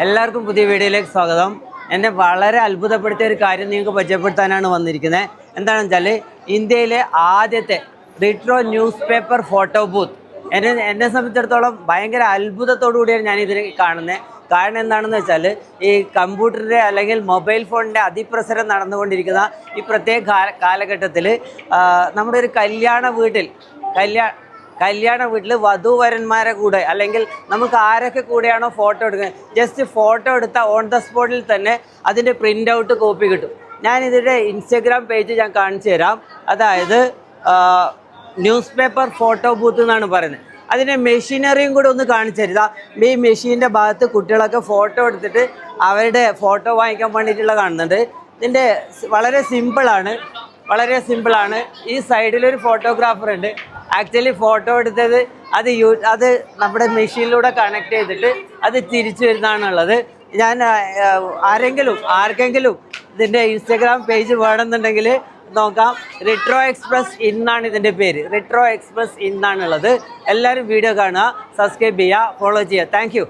എല്ലാവർക്കും പുതിയ വീഡിയോയിലേക്ക് സ്വാഗതം. എന്നെ വളരെ അത്ഭുതപ്പെടുത്തിയ ഒരു കാര്യം നിങ്ങൾക്ക് പരിചയപ്പെടുത്താനാണ് വന്നിരിക്കുന്നത്. എന്താണെന്ന് വെച്ചാൽ ഇന്ത്യയിലെ ആദ്യത്തെ retro news paper photo booth. എന്നെ സംബന്ധിച്ചിടത്തോളം ഭയങ്കര അത്ഭുതത്തോടു കൂടിയാണ് ഞാൻ ഇതിനെ കാണുന്നത്. കാരണം എന്താണെന്ന് വെച്ചാൽ ഈ കമ്പ്യൂട്ടറിൻ്റെ അല്ലെങ്കിൽ മൊബൈൽ ഫോണിൻ്റെ അതിപ്രസരം നടന്നുകൊണ്ടിരിക്കുന്ന ഈ പ്രത്യേക കാലഘട്ടത്തിൽ നമ്മുടെ ഒരു കല്യാണ വീട്ടിൽ വധൂവരന്മാരെ കൂടെ അല്ലെങ്കിൽ നമുക്ക് ആരൊക്കെ കൂടെയാണോ ഫോട്ടോ എടുക്കുന്നത്, ജസ്റ്റ് ഫോട്ടോ എടുത്ത ഓൺ ദ സ്പോട്ടിൽ തന്നെ അതിൻ്റെ പ്രിൻ്റ് ഔട്ട് കോപ്പി കിട്ടും. ഞാനിതിൻ്റെ ഇൻസ്റ്റഗ്രാം പേജ് ഞാൻ കാണിച്ചു തരാം. അതായത് ന്യൂസ് പേപ്പർ ഫോട്ടോ ബൂത്ത് എന്നാണ് പറയുന്നത്. അതിൻ്റെ മെഷീനറിയും കൂടെ ഒന്ന് കാണിച്ചു തരുക. ഈ മെഷീൻ്റെ ഭാഗത്ത് കുട്ടികളൊക്കെ ഫോട്ടോ എടുത്തിട്ട് അവരുടെ ഫോട്ടോ വാങ്ങിക്കാൻ വേണ്ടിയിട്ടുള്ള കാണുന്നുണ്ട്. ഇതിൻ്റെ വളരെ സിമ്പിളാണ്. ഈ സൈഡിലൊരു ഫോട്ടോഗ്രാഫർ ഉണ്ട്. ആക്ച്വലി ഫോട്ടോ എടുത്തത് അത് നമ്മുടെ മെഷീനിലൂടെ കണക്ട് ചെയ്തിട്ട് അത് തിരിച്ചു വരുന്നതാണുള്ളത്. ഞാൻ ആർക്കെങ്കിലും ഇതിൻ്റെ ഇൻസ്റ്റഗ്രാം പേജ് വേണമെന്നുണ്ടെങ്കിൽ നോക്കാം. റിട്രോ എക്സ്പ്രസ് എന്നാണ് ഇതിൻ്റെ പേര്. റിട്രോ എക്സ്പ്രസ് എന്നാണുള്ളത്. എല്ലാവരും വീഡിയോ കാണുക, സബ്സ്ക്രൈബ് ചെയ്യുക, ഫോളോ ചെയ്യുക. Thank U.